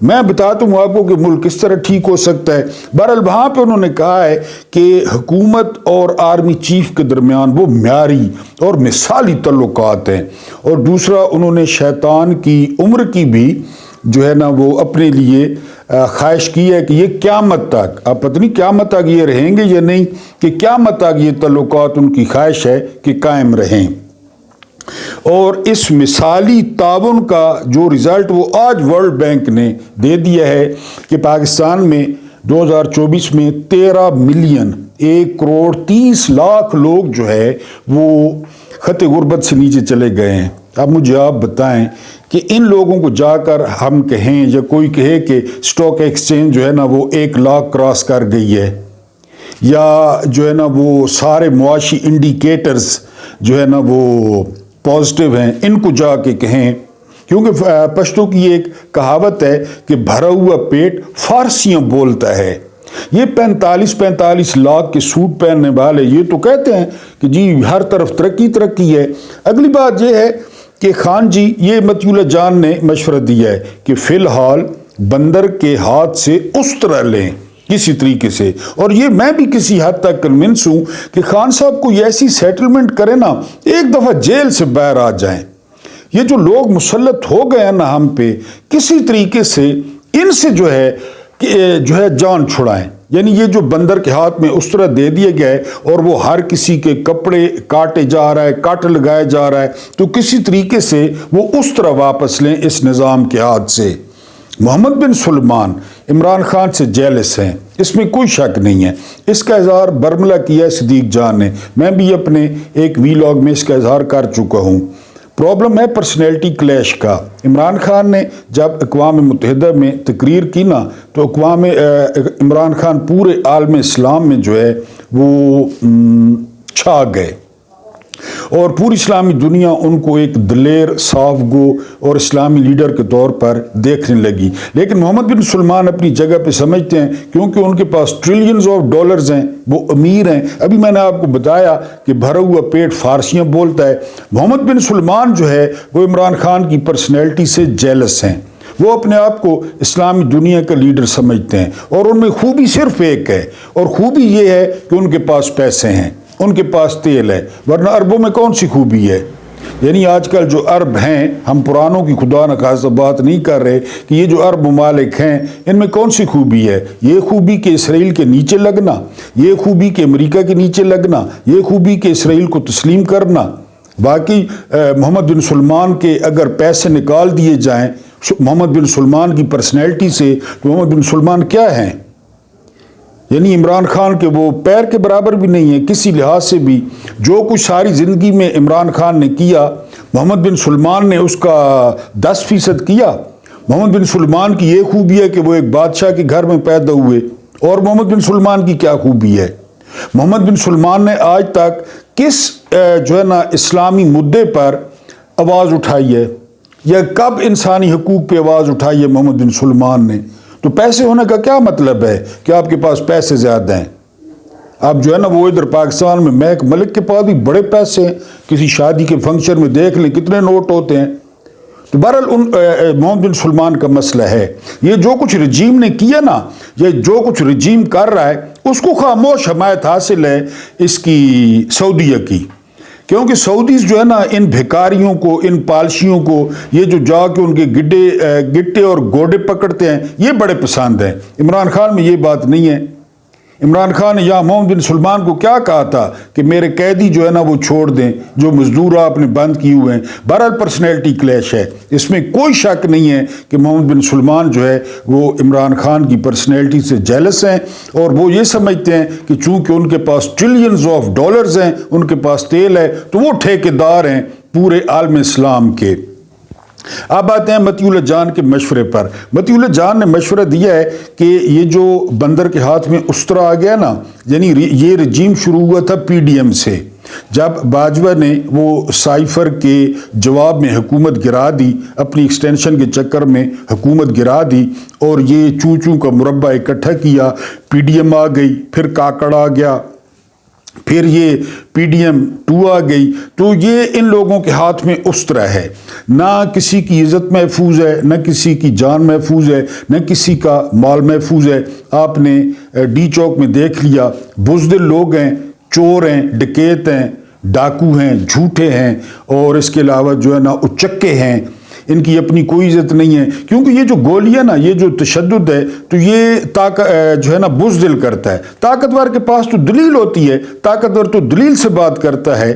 میں بتاتا ہوں آپ کو کہ ملک کس طرح ٹھیک ہو سکتا ہے۔ بہرحال وہاں پہ انہوں نے کہا ہے کہ حکومت اور آرمی چیف کے درمیان وہ معیاری اور مثالی تعلقات ہیں، اور دوسرا انہوں نے شیطان کی عمر کی بھی جو ہے نا وہ اپنے لیے خواہش کی ہے کہ یہ قیامت تک، اب پتہ نہیں قیامت تک یہ رہیں گے یا نہیں، کہ قیامت تک یہ تعلقات ان کی خواہش ہے کہ قائم رہیں۔ اور اس مثالی تعاون کا جو رزلٹ وہ آج ورلڈ بینک نے دے دیا ہے کہ پاکستان میں 2024 میں 13 ملین 1.30 کروڑ لوگ جو ہے وہ خط غربت سے نیچے چلے گئے ہیں۔ اب مجھے آپ بتائیں کہ ان لوگوں کو جا کر ہم کہیں یا کوئی کہے کہ سٹاک ایکسچینج جو ہے نا وہ 1 لاکھ کراس کر گئی ہے، یا جو ہے نا وہ سارے معاشی انڈیکیٹرز جو ہے نا وہ پازیٹیو ہیں، ان کو جا کے کہیں، کیونکہ پشتو کی ایک کہاوت ہے کہ بھرا ہوا پیٹ فارسیاں بولتا ہے۔ یہ 45 لاکھ کے سوٹ پہننے والے یہ تو کہتے ہیں کہ جی ہر طرف ترقی ترقی ہے۔ اگلی بات یہ ہے کہ خان جی، یہ مطیع اللہ جان نے مشورہ دیا ہے کہ فی الحال بندر کے ہاتھ سے استرا لیں کسی طریقے سے، اور یہ میں بھی کسی حد تک کنونس ہوں کہ خان صاحب کو ایسی سیٹلمنٹ کرے نا، ایک دفعہ جیل سے باہر آ جائیں۔ یہ جو لوگ مسلط ہو گئے ہیں نا ہم پہ، کسی طریقے سے ان سے جو ہے جان چھڑائیں۔ یعنی یہ جو بندر کے ہاتھ میں استرا دے دیے گئے اور وہ ہر کسی کے کپڑے کاٹے جا رہا ہے، کاٹ لگائے جا رہا ہے، تو کسی طریقے سے وہ استرا واپس لیں اس نظام کے ہاتھ سے۔ محمد بن سلمان عمران خان سے جیلس ہیں، اس میں کوئی شک نہیں ہے۔ اس کا اظہار برملا کیا ہے صدیق جان نے، میں بھی اپنے ایک ویلاگ میں اس کا اظہار کر چکا ہوں۔ پرابلم ہے پرسنالٹی کلیش کا۔ عمران خان نے جب اقوام متحدہ میں تقریر کی نا، تو عمران خان پورے عالم اسلام میں جو ہے وہ چھا گئے، اور پوری اسلامی دنیا ان کو ایک دلیر، صاف گو اور اسلامی لیڈر کے طور پر دیکھنے لگی۔ لیکن محمد بن سلمان اپنی جگہ پہ سمجھتے ہیں، کیونکہ ان کے پاس ٹریلینز آف ڈالرز ہیں، وہ امیر ہیں۔ ابھی میں نے آپ کو بتایا کہ بھرا ہوا پیٹ فارسیاں بولتا ہے۔ محمد بن سلمان جو ہے وہ عمران خان کی پرسنالٹی سے جیلس ہیں، وہ اپنے آپ کو اسلامی دنیا کا لیڈر سمجھتے ہیں، اور ان میں خوبی صرف ایک ہے، اور خوبی یہ ہے کہ ان کے پاس پیسے ہیں، ان کے پاس تیل ہے، ورنہ عربوں میں کون سی خوبی ہے؟ یعنی آج کل جو عرب ہیں، ہم پرانوں کی خدا نخواستہ بات نہیں کر رہے کہ یہ جو عرب ممالک ہیں ان میں کون سی خوبی ہے؟ یہ خوبی کہ اسرائیل کے نیچے لگنا، یہ خوبی کہ امریکہ کے نیچے لگنا، یہ خوبی کہ اسرائیل کو تسلیم کرنا۔ باقی محمد بن سلمان کے اگر پیسے نکال دیے جائیں محمد بن سلمان کی پرسنالٹی سے، تو محمد بن سلمان کیا ہیں؟ یعنی عمران خان کے وہ پیر کے برابر بھی نہیں ہے کسی لحاظ سے بھی۔ جو کچھ ساری زندگی میں عمران خان نے کیا، محمد بن سلمان نے اس کا 10% کیا۔ محمد بن سلمان کی یہ خوبی ہے کہ وہ ایک بادشاہ کے گھر میں پیدا ہوئے، اور محمد بن سلمان کی کیا خوبی ہے؟ محمد بن سلمان نے آج تک کس جو ہے نا اسلامی مدعے پر آواز اٹھائی ہے، یا کب انسانی حقوق پہ آواز اٹھائی ہے محمد بن سلمان نے؟ تو پیسے ہونے کا کیا مطلب ہے کہ آپ کے پاس پیسے زیادہ ہیں؟ آپ جو ہے نا وہ ادھر پاکستان میں محک ملک کے پاس بھی بڑے پیسے ہیں، کسی شادی کے فنکشن میں دیکھ لیں کتنے نوٹ ہوتے ہیں۔ تو بہرحال محمد بن سلمان کا مسئلہ ہے، یہ جو کچھ رجیم نے کیا نا، یہ جو کچھ رجیم کر رہا ہے، اس کو خاموش حمایت حاصل ہے اس کی سعودیہ کی، کیونکہ سعودیز جو ہے نا ان بھکاریوں کو، ان پالشیوں کو، یہ جو جا کے ان کے گٹے اور گوڈے پکڑتے ہیں، یہ بڑے پسند ہیں۔ عمران خان میں یہ بات نہیں ہے۔ عمران خان نے یا محمد بن سلمان کو کیا کہا تھا کہ میرے قیدی جو ہے نا وہ چھوڑ دیں، جو مزدور آپ نے بند کیے ہوئے ہیں۔ بہرحال پرسنالٹی کلیش ہے، اس میں کوئی شک نہیں ہے کہ محمد بن سلمان جو ہے وہ عمران خان کی پرسنالٹی سے جیلس ہیں، اور وہ یہ سمجھتے ہیں کہ چونکہ ان کے پاس ٹریلینز آف ڈالرز ہیں، ان کے پاس تیل ہے، تو وہ ٹھیکیدار ہیں پورے عالم اسلام کے۔ اب آتے ہیں مطیع اللہ جان کے مشورے پر۔ مطیع اللہ جان نے مشورہ دیا ہے کہ یہ جو بندر کے ہاتھ میں استرا آ گیا نا، یعنی یہ رجیم شروع ہوا تھا PDM سے، جب باجوہ نے وہ سائفر کے جواب میں حکومت گرا دی، اپنی ایکسٹینشن کے چکر میں حکومت گرا دی، اور یہ چوں کا مربع اکٹھا کیا، PDM آ گئی، پھر کاکڑ آ گیا، پھر یہ PDM-2 آ گئی، تو یہ ان لوگوں کے ہاتھ میں اسطرہ ہے، نہ کسی کی عزت محفوظ ہے، نہ کسی کی جان محفوظ ہے، نہ کسی کا مال محفوظ ہے۔ آپ نے ڈی چوک میں دیکھ لیا، بزدل لوگ ہیں، چور ہیں، ڈکیت ہیں، ڈاکو ہیں، جھوٹے ہیں، اور اس کے علاوہ جو ہے نا اچکے ہیں، ان کی اپنی کوئی عزت نہیں ہے، کیونکہ یہ جو گولیاں نا، یہ جو تشدد ہے، تو یہ جو ہے نا بزدل کرتا ہے۔ طاقتور کے پاس تو دلیل ہوتی ہے، طاقتور تو دلیل سے بات کرتا ہے،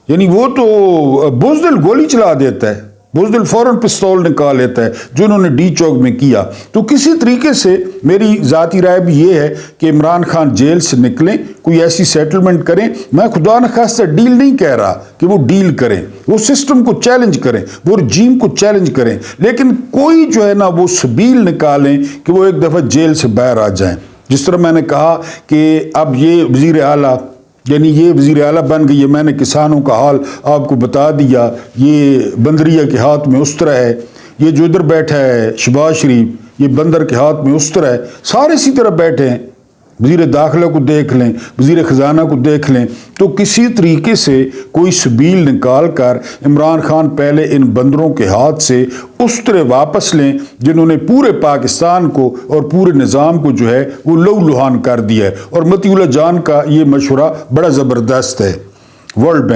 یعنی وہ تو بزدل گولی چلا دیتا ہے، بزدل فوراً پستول نکال لیتا ہے، جو انہوں نے ڈی چوک میں کیا۔ تو کسی طریقے سے میری ذاتی رائے بھی یہ ہے کہ عمران خان جیل سے نکلیں، کوئی ایسی سیٹلمنٹ کریں۔ میں خدا نخواستہ ڈیل نہیں کہہ رہا کہ وہ ڈیل کریں، وہ سسٹم کو چیلنج کریں، وہ رجیم کو چیلنج کریں، لیکن کوئی جو ہے نا وہ سبیل نکالیں کہ وہ ایک دفعہ جیل سے باہر آ جائیں۔ جس طرح میں نے کہا کہ اب یہ وزیر اعلیٰ، یعنی یہ وزیر اعلیٰ بن گئی ہے، میں نے کسانوں کا حال آپ کو بتا دیا، یہ بندریہ کے ہاتھ میں اسطرہ ہے، یہ جو ادھر بیٹھا ہے شہباز شریف، یہ بندر کے ہاتھ میں اسطرہ ہے، سارے اسی طرح بیٹھے ہیں۔ وزیر داخلہ کو دیکھ لیں، وزیر خزانہ کو دیکھ لیں، تو کسی طریقے سے کوئی سبیل نکال کر عمران خان پہلے ان بندروں کے ہاتھ سے اسطرے واپس لیں، جنہوں نے پورے پاکستان کو اور پورے نظام کو جو ہے وہ لہو لہان کر دیا ہے۔ اور مطیع اللہ جان کا یہ مشورہ بڑا زبردست ہے۔ ورلڈ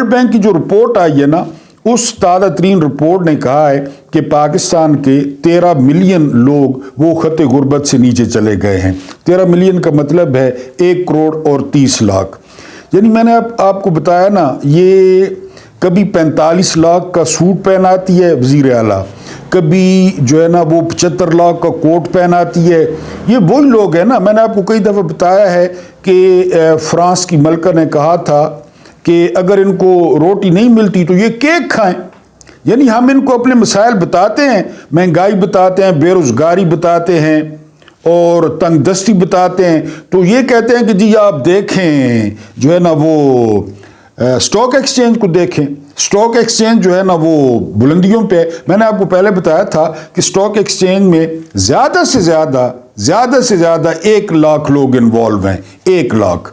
بینک کی جو رپورٹ آئی ہے نا، اس تازہ ترین رپورٹ نے کہا ہے کہ پاکستان کے 13 ملین لوگ وہ خط غربت سے نیچے چلے گئے ہیں۔ 13 ملین کا مطلب ہے 1 کروڑ اور 30 لاکھ۔ یعنی میں نے آپ کو بتایا نا، یہ کبھی 45 لاکھ کا سوٹ پہناتی ہے وزیر اعلیٰ، کبھی جو ہے نا وہ 75 لاکھ کا کوٹ پہناتی ہے۔ یہ وہی لوگ ہیں نا، میں نے آپ کو کئی دفعہ بتایا ہے کہ فرانس کی ملکہ نے کہا تھا کہ اگر ان کو روٹی نہیں ملتی تو یہ کیک کھائیں۔ یعنی ہم ان کو اپنے مسائل بتاتے ہیں، مہنگائی بتاتے ہیں، بے روزگاری بتاتے ہیں، اور تنگ دستی بتاتے ہیں، تو یہ کہتے ہیں کہ جی آپ دیکھیں جو ہے نا وہ سٹاک ایکسچینج کو دیکھیں، سٹاک ایکسچینج جو ہے نا وہ بلندیوں پہ۔ میں نے آپ کو پہلے بتایا تھا کہ سٹاک ایکسچینج میں زیادہ سے زیادہ 1 لاکھ لوگ انوالو ہیں، 1 لاکھ۔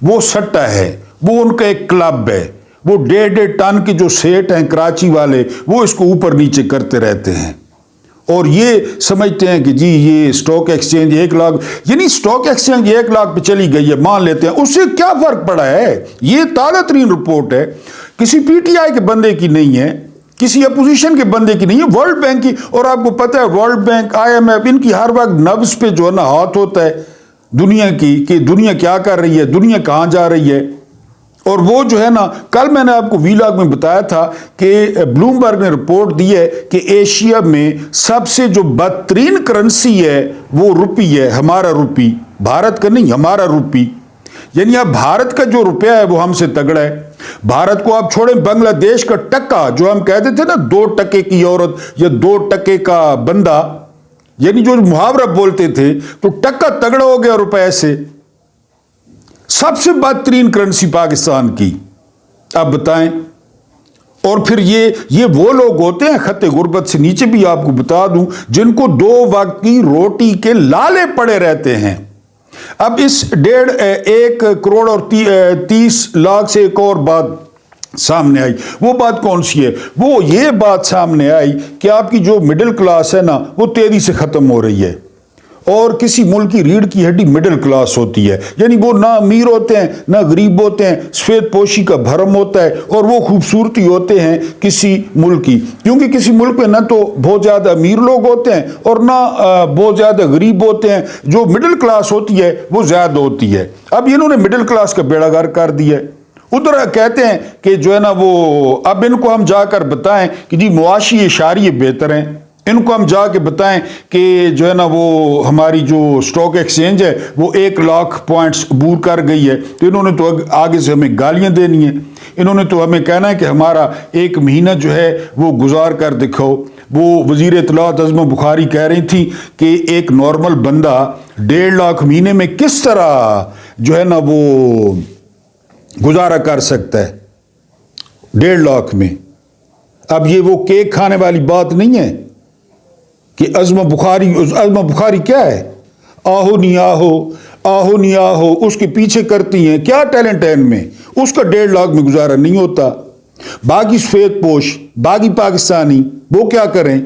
وہ سٹا ہے، وہ ان کا ایک کلب ہے، وہ 1.5 ٹن کے جو سیٹ ہیں کراچی والے، وہ اس کو اوپر نیچے کرتے رہتے ہیں، اور یہ سمجھتے ہیں کہ جی یہ سٹاک ایکسچینج 1 لاکھ، یعنی سٹاک ایکسچینج 1 لاکھ پہ چلی گئی ہے، مان لیتے ہیں، اس سے کیا فرق پڑا ہے؟ یہ تازہ ترین رپورٹ ہے، کسی PTI کے بندے کی نہیں ہے، کسی اپوزیشن کے بندے کی نہیں ہے، ورلڈ بینک کی۔ اور آپ کو پتہ ہے ورلڈ بینک، IMF، ان کی ہر وقت نبض پہ جو ہے نا ہاتھ ہوتا ہے دنیا کی، کہ دنیا کیا کر رہی ہے، دنیا کہاں جا رہی ہے۔ اور وہ جو ہے نا، کل میں نے آپ کو ویلاگ میں بتایا تھا کہ بلومبرگ نے رپورٹ دی ہے کہ ایشیا میں سب سے جو بدترین کرنسی ہے وہ روپی ہے، ہمارا روپی، بھارت کا نہیں، ہمارا روپی۔ یعنی اب بھارت کا جو روپیہ ہے وہ ہم سے تگڑا ہے۔ بھارت کو آپ چھوڑیں، بنگلہ دیش کا ٹکا، جو ہم کہتے تھے نا 2 ٹکے کی عورت یا 2 ٹکے کا بندہ، یعنی جو محاورہ بولتے تھے، تو ٹکا تگڑا ہو گیا روپے سے۔ سب سے بدترین کرنسی پاکستان کی، اب بتائیں۔ اور پھر یہ وہ لوگ ہوتے ہیں خط غربت سے نیچے، بھی آپ کو بتا دوں، جن کو 2 وقت کی روٹی کے لالے پڑے رہتے ہیں۔ اب اس 1 کروڑ اور 30 لاکھ سے ایک اور بات سامنے آئی۔ وہ بات کون سی ہے؟ وہ یہ بات سامنے آئی کہ آپ کی جو مڈل کلاس ہے نا، وہ تیزی سے ختم ہو رہی ہے، اور کسی ملک کی ریڑھ کی ہڈی مڈل کلاس ہوتی ہے، یعنی وہ نہ امیر ہوتے ہیں نہ غریب ہوتے ہیں، سفید پوشی کا بھرم ہوتا ہے، اور وہ خوبصورتی ہوتے ہیں کسی ملک کی، کیونکہ کسی ملک میں نہ تو بہت زیادہ امیر لوگ ہوتے ہیں اور نہ بہت زیادہ غریب ہوتے ہیں، جو مڈل کلاس ہوتی ہے وہ زیادہ ہوتی ہے۔ اب انہوں نے مڈل کلاس کا بیڑا غرق کر دیا ہے۔ ادھر کہتے ہیں کہ جو ہے نا وہ، اب ان کو ہم جا کر بتائیں کہ جی معاشی اشاریے بہتر ہیں، ان کو ہم جا کے بتائیں کہ جو ہے نا وہ ہماری جو سٹاک ایکسچینج ہے وہ 1 لاکھ پوائنٹس عبور کر گئی ہے، تو انہوں نے تو آگے سے ہمیں گالیاں دینی ہیں، انہوں نے تو ہمیں کہنا ہے کہ ہمارا 1 مہینہ جو ہے وہ گزار کر دکھاؤ۔ وہ وزیر اطلاعات عظمہ بخاری کہہ رہی تھی کہ ایک نارمل بندہ 1.5 لاکھ مہینے میں کس طرح جو ہے نا وہ گزارا کر سکتا ہے 1.5 لاکھ میں۔ اب یہ وہ کیک کھانے والی بات نہیں ہے کہ عظمہ بخاری کیا ہے؟ آہو نہیں آہو، آہو نہیں آہو اس کے پیچھے کرتی ہیں، کیا ٹیلنٹ ہے ان میں؟ اس کا 1.5 لاکھ میں گزارا نہیں ہوتا۔ باقی سفید پوش، باقی پاکستانی، وہ کیا کریں؟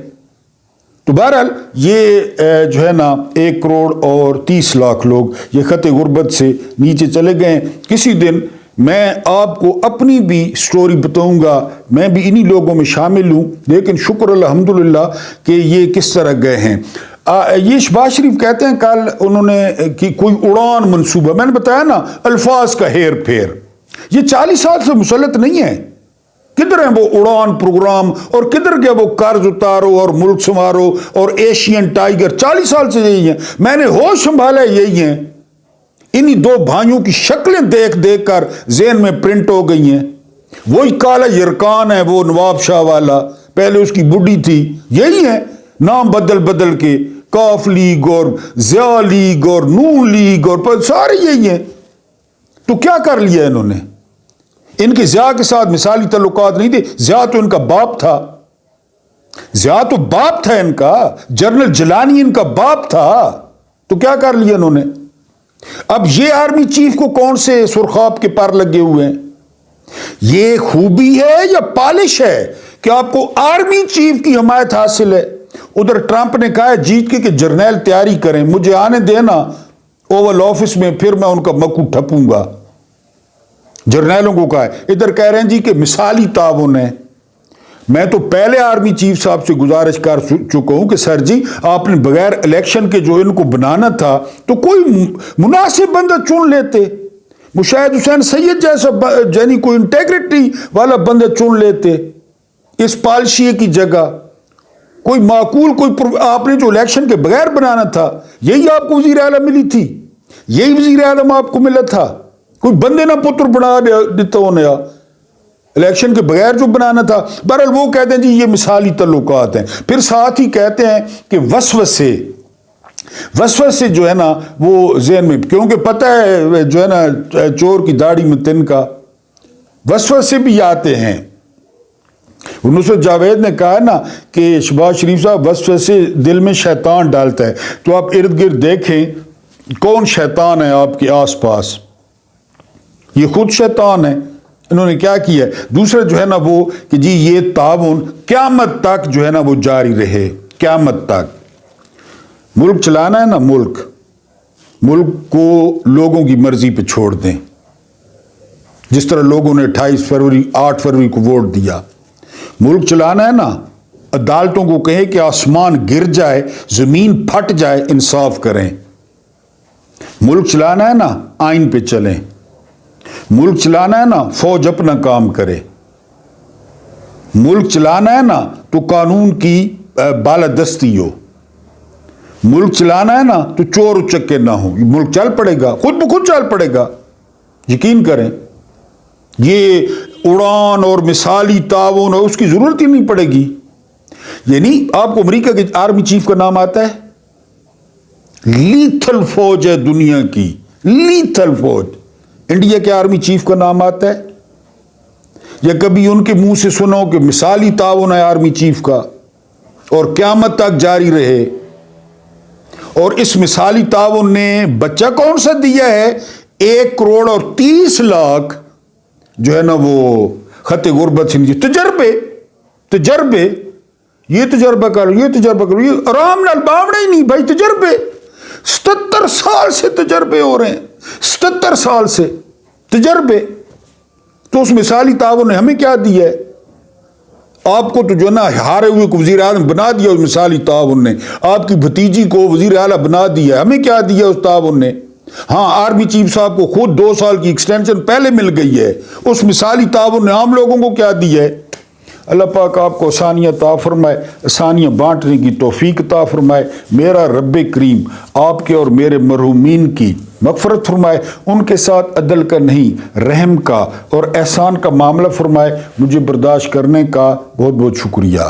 تو بہرحال یہ جو ہے نا 1 کروڑ اور 30 لاکھ لوگ یہ خط غربت سے نیچے چلے گئے۔ کسی دن میں آپ کو اپنی بھی سٹوری بتاؤں گا، میں بھی انہی لوگوں میں شامل ہوں، لیکن شکر الحمدللہ کہ یہ کس طرح گئے ہیں۔ یہ شہباز شریف کہتے ہیں کل انہوں نے کہ کوئی اڑان منصوبہ، میں نے بتایا نا الفاظ کا ہیر پھیر، یہ 40 سال سے مسلط نہیں ہے۔ کدھر ہیں وہ اڑان پروگرام اور کدھر گیا وہ قرض اتارو اور ملک سنوارو اور ایشین ٹائیگر؟ 40 سال سے یہی ہیں، میں نے ہوش سنبھالا یہی ہیں۔ انہی 2 بھائیوں کی شکلیں دیکھ دیکھ کر ذہن میں پرنٹ ہو گئی ہیں۔ وہی کالا یرکان ہے وہ نواب شاہ والا، پہلے اس کی بڈی تھی، یہی ہے، نام بدل بدل کے کاف لیگ اور ضیاء لیگ اور نون لیگ اور سارے یہی ہیں۔ تو کیا کر لیا انہوں نے؟ ان کے ضیاء کے ساتھ مثالی تعلقات نہیں تھے، ضیاء تو ان کا باپ تھا، ضیاء تو باپ تھا ان کا، جنرل جیلانی ان کا باپ تھا۔ تو کیا کر لیا انہوں نے؟ اب یہ آرمی چیف کو کون سے سرخاب کے پر لگے ہوئے ہیں؟ یہ خوبی ہے یا پالش ہے کہ آپ کو آرمی چیف کی حمایت حاصل ہے؟ ادھر ٹرمپ نے کہا ہے جیت کے کہ جرنیل تیاری کریں، مجھے آنے دینا اوول آفس میں، پھر میں ان کا مکو ٹھپوں گا۔ جرنیلوں کو کہا ہے، ادھر کہہ رہے ہیں جی کہ مثالی تعاون ہے۔ میں تو پہلے آرمی چیف صاحب سے گزارش کر چکا ہوں کہ سر جی آپ نے بغیر الیکشن کے جو ان کو بنانا تھا تو کوئی مناسب بندہ چن لیتے، مشاہد حسین سید جیسا یعنی کوئی انٹیگریٹی والا بندہ چن لیتے اس پالشی کی جگہ، کوئی معقول، کوئی آپ نے جو الیکشن کے بغیر بنانا تھا، یہی آپ کو وزیر اعلیٰ ملی تھی، یہی وزیر اعظم آپ کو ملا تھا، کوئی بندے نہ پتر بنا دیتا ہونے الیکشن کے بغیر جو بنانا تھا۔ بہرحال وہ کہتے ہیں جی یہ مثالی تعلقات ہیں، پھر ساتھ ہی کہتے ہیں کہ وسوسے جو ہے نا وہ ذہن میں، کیونکہ پتہ ہے جو ہے نا چور کی داڑھی میں تنکا، وسوسے بھی آتے ہیں۔ نصرت جاوید نے کہا نا کہ شہباز شریف صاحب وسوسے دل میں شیطان ڈالتا ہے، تو آپ ارد گرد دیکھیں کون شیطان ہے آپ کے آس پاس، یہ خود شیطان ہے۔ انہوں نے کیا کیا ہے؟ دوسرا جو ہے نا وہ کہ جی یہ تعاون قیامت تک جو ہے نا وہ جاری رہے، قیامت تک۔ ملک چلانا ہے نا، ملک کو لوگوں کی مرضی پہ چھوڑ دیں، جس طرح لوگوں نے 8 فروری کو ووٹ دیا۔ ملک چلانا ہے نا، عدالتوں کو کہیں کہ آسمان گر جائے، زمین پھٹ جائے، انصاف کریں۔ ملک چلانا ہے نا، آئین پہ چلیں۔ ملک چلانا ہے نا، فوج اپنا کام کرے۔ ملک چلانا ہے نا تو قانون کی بالادستی ہو۔ ملک چلانا ہے نا تو چور اچکے نہ ہو، ملک چل پڑے گا، خود بخود چل پڑے گا، یقین کریں۔ یہ اڑان اور مثالی تعاون اور اس کی ضرورت ہی نہیں پڑے گی۔ یعنی آپ کو امریکہ کے آرمی چیف کا نام آتا ہے؟ لیتھل فوج ہے دنیا کی، لیتھل فوج۔ انڈیا کے آرمی چیف کا نام آتا ہے؟ یا کبھی ان کے منہ سے سنو کہ مثالی تعاون ہے آرمی چیف کا اور قیامت تک جاری رہے؟ اور اس مثالی تعاون نے بچہ کون سا دیا ہے؟ 1 کروڑ اور 30 لاکھ جو ہے نا وہ خط غربت سے نیچے۔ تجربے، یہ تجربہ کرو، یہ تجربہ کرو، یہ آرام نال باوڑا ہی نہیں بھائی، تجربے 77 سال سے تجربے ہو رہے ہیں، 77 سال سے تجربے۔ تو اس مثالی تعاون نے ہمیں کیا دیا ہے؟ آپ کو تو جو نا ہارے ہوئے کو وزیر اعظم بنا دیا اس مثالی تعاون نے، آپ کی بھتیجی کو وزیر اعلیٰ بنا دیا، ہمیں کیا دیا اس تعاون نے؟ ہاں آرمی چیف صاحب کو خود 2 سال کی ایکسٹینشن پہلے مل گئی ہے، اس مثالی تعاون نے عام لوگوں کو کیا دیا ہے؟ اللہ پاک آپ کو آسانیاں عطا فرمائے، آسانیاں بانٹنے کی توفیق عطا فرمائے۔ میرا رب کریم آپ کے اور میرے مرحومین کی مغفرت فرمائے، ان کے ساتھ عدل کا نہیں رحم کا اور احسان کا معاملہ فرمائے۔ مجھے برداشت کرنے کا بہت بہت شکریہ۔